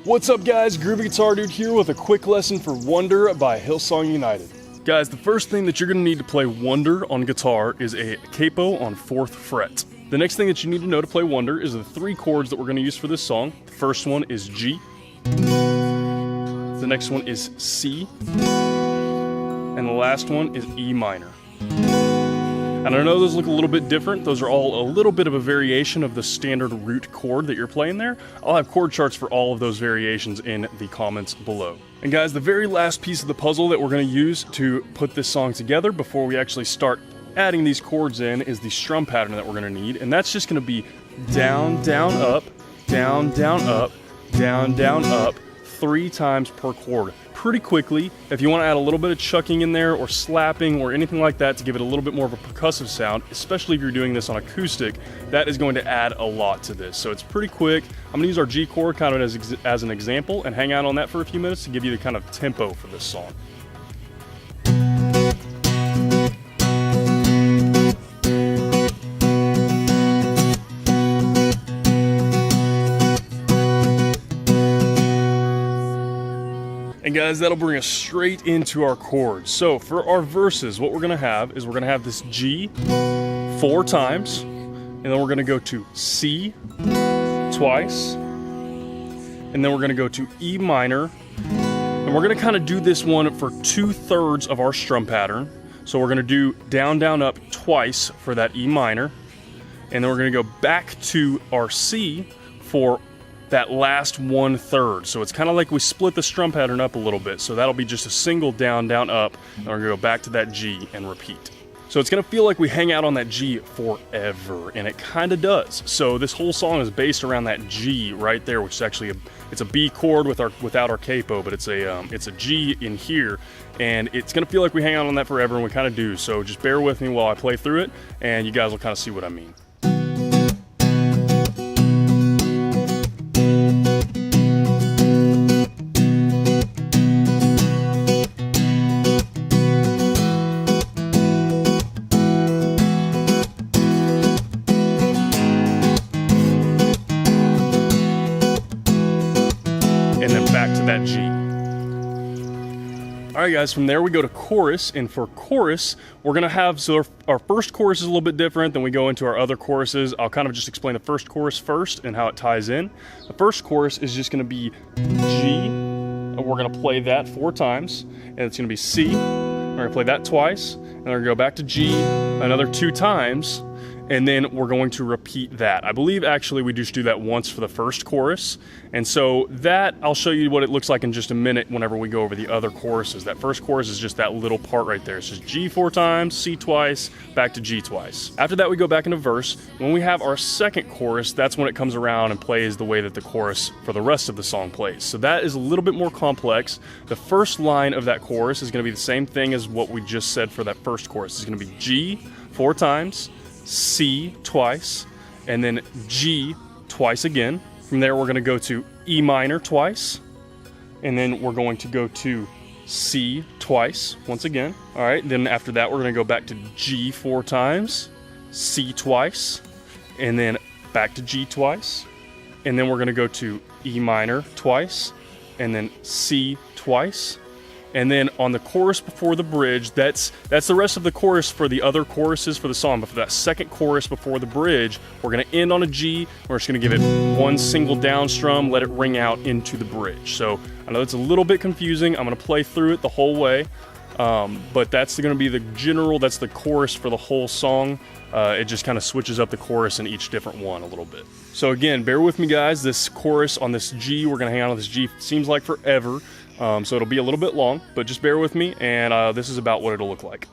What's up guys, Groovy Guitar Dude here with a quick lesson for Wonder by Hillsong United. Guys, the first thing that you're going to need to play Wonder on guitar is a capo on 4th fret. The next thing that you need to know to play Wonder is the 3 chords that we're going to use for this song. The first one is G, the next one is C, and the last one is E minor. And I know those look a little bit different. Those are all a little bit of a variation of the standard root chord that you're playing there. I'll have chord charts for all of those variations in the comments below. And guys, the very last piece of the puzzle that we're going to use to put this song together before we actually start adding these chords in is the strum pattern that we're going to need. And that's just going to be down, down, up, down, down, up, down, down, up, 3 times per chord. Pretty quickly. If you want to add a little bit of chucking in there or slapping or anything like that to give it a little bit more of a percussive sound, especially if you're doing this on acoustic, that is going to add a lot to this. So it's pretty quick. I'm going to use our G chord kind of as an example and hang out on that for a few minutes to give you the kind of tempo for this song. And guys, that'll bring us straight into our chords. So for our verses, what we're gonna have is we're gonna have this G 4 times, and then we're gonna go to C twice, and then we're gonna go to E minor, and we're gonna kind of do this one for 2/3 of our strum pattern. So we're gonna do down, down, up twice for that E minor, and then we're gonna go back to our C for that last 1/3. So it's kind of like we split the strum pattern up a little bit. So that'll be just a single down, down, up, and we're gonna go back to that G and repeat. So it's gonna feel like we hang out on that G forever, and it kind of does. So this whole song is based around that G right there, which is actually it's a B chord without our capo, but it's a G in here, and it's gonna feel like we hang out on that forever, and we kind of do. So just bear with me while I play through it, and you guys will kind of see what I mean. And then back to that G. Alright guys, from there we go to chorus, and for chorus, we're gonna have, so our first chorus is a little bit different, then we go into our other choruses. I'll kind of just explain the first chorus first and how it ties in. The first chorus is just gonna be G, and we're gonna play that 4 times, and it's gonna be C, we're gonna play that twice, and we're gonna go back to G another 2 times, and then we're going to repeat that. I believe actually we just do that once for the first chorus, and so that, I'll show you what it looks like in just a minute whenever we go over the other choruses. That first chorus is just that little part right there. It's just G 4 times, C twice, back to G twice. After that we go back into verse. When we have our second chorus, that's when it comes around and plays the way that the chorus for the rest of the song plays. So that is a little bit more complex. The first line of that chorus is gonna be the same thing as what we just said for that first chorus. It's gonna be G 4 times, C twice, and then G twice again. From there we're going to go to E minor twice, and then we're going to go to C twice once again. All right, then after that we're going to go back to G 4 times, C twice, and then back to G twice, and then we're going to go to E minor twice, and then C twice. And then on the chorus before the bridge, that's the rest of the chorus for the other choruses for the song. But for that second chorus before the bridge, we're gonna end on a G. We're just gonna give it one single down strum, let it ring out into the bridge. So I know it's a little bit confusing. I'm gonna play through it the whole way. But that's gonna be the general, that's the chorus for the whole song. It just kind of switches up the chorus in each different one a little bit. So again, bear with me guys. This chorus on this G, we're gonna hang out on this G, seems like forever. So it'll be a little bit long, but just bear with me, and this is about what it'll look like.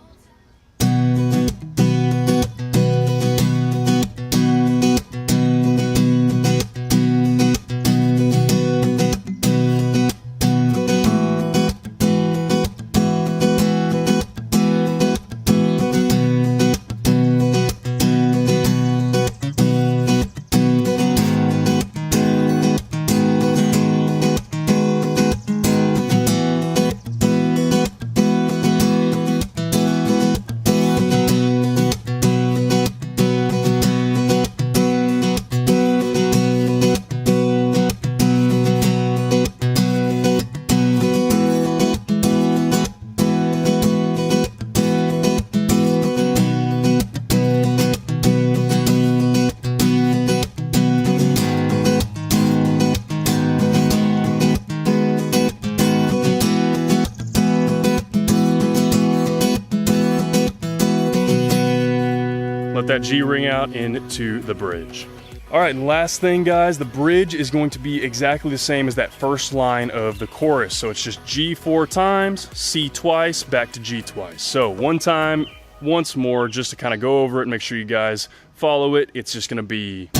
that G ring out into the bridge. All right, and last thing, guys, the bridge is going to be exactly the same as that first line of the chorus. So it's just G 4 times, C twice, back to G twice. So one time, once more, just to kind of go over it, make sure you guys follow it. It's just gonna be.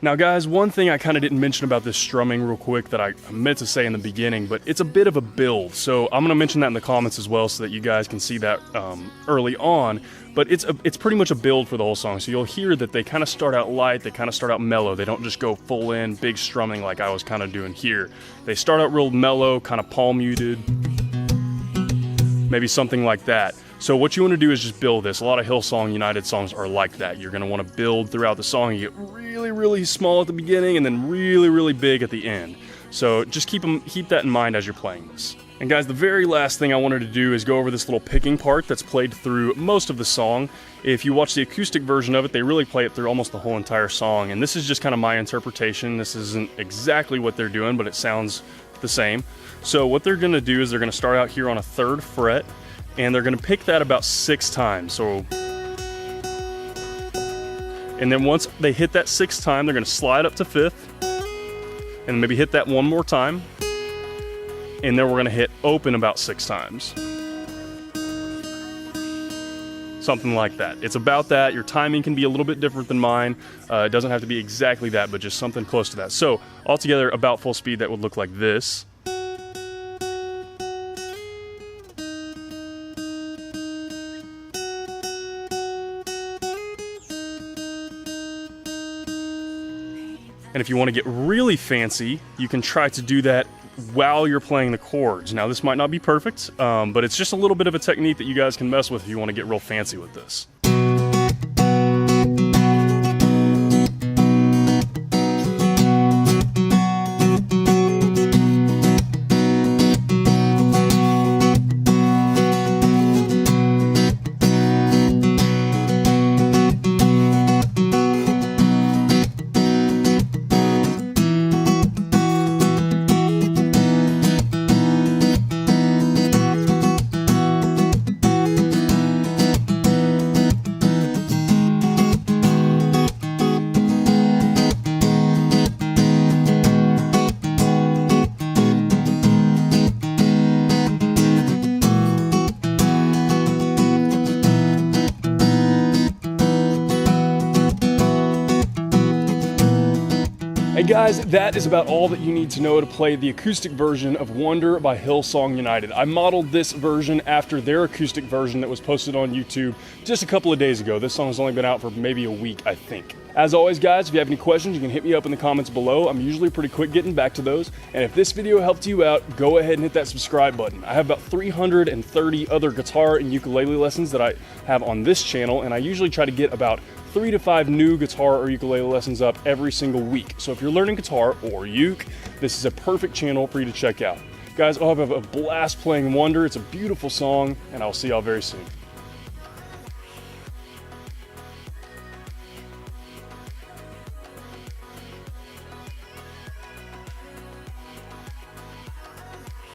Now guys, one thing I kind of didn't mention about this strumming real quick that I meant to say in the beginning, but it's a bit of a build. So I'm gonna mention that in the comments as well so that you guys can see that early on. But it's pretty much a build for the whole song. So you'll hear that they kind of start out light, they kind of start out mellow. They don't just go full in, big strumming like I was kind of doing here. They start out real mellow, kind of palm muted, maybe something like that. So what you want to do is just build this. A lot of Hillsong United songs are like that. You're going to want to build throughout the song. You get really, really small at the beginning and then really, really big at the end. So just keep that in mind as you're playing this. And guys, the very last thing I wanted to do is go over this little picking part that's played through most of the song. If you watch the acoustic version of it, they really play it through almost the whole entire song. And this is just kind of my interpretation. This isn't exactly what they're doing, but it sounds the same. So what they're going to do is they're going to start out here on a 3rd fret. And they're gonna pick that about 6 times. So, and then once they hit that 6th time, they're gonna slide up to 5th, and maybe hit that one more time, and then we're gonna hit open about 6 times. Something like that. It's about that. Your timing can be a little bit different than mine. It doesn't have to be exactly that, but just something close to that. So altogether, about full speed, that would look like this. And if you want to get really fancy, you can try to do that while you're playing the chords. Now, this might not be perfect, but it's just a little bit of a technique that you guys can mess with if you want to get real fancy with this. And guys, that is about all that you need to know to play the acoustic version of Wonder by Hillsong United. I modeled this version after their acoustic version that was posted on YouTube just a couple of days ago. This song has only been out for maybe a week, I think. As always, guys, if you have any questions, you can hit me up in the comments below. I'm usually pretty quick getting back to those. And if this video helped you out, go ahead and hit that subscribe button. I have about 330 other guitar and ukulele lessons that I have on this channel, and I usually try to get about 3 to 5 new guitar or ukulele lessons up every single week. So if you're learning guitar or uke, this is a perfect channel for you to check out. Guys, I'll have a blast playing Wonder. It's a beautiful song, and I'll see y'all very soon.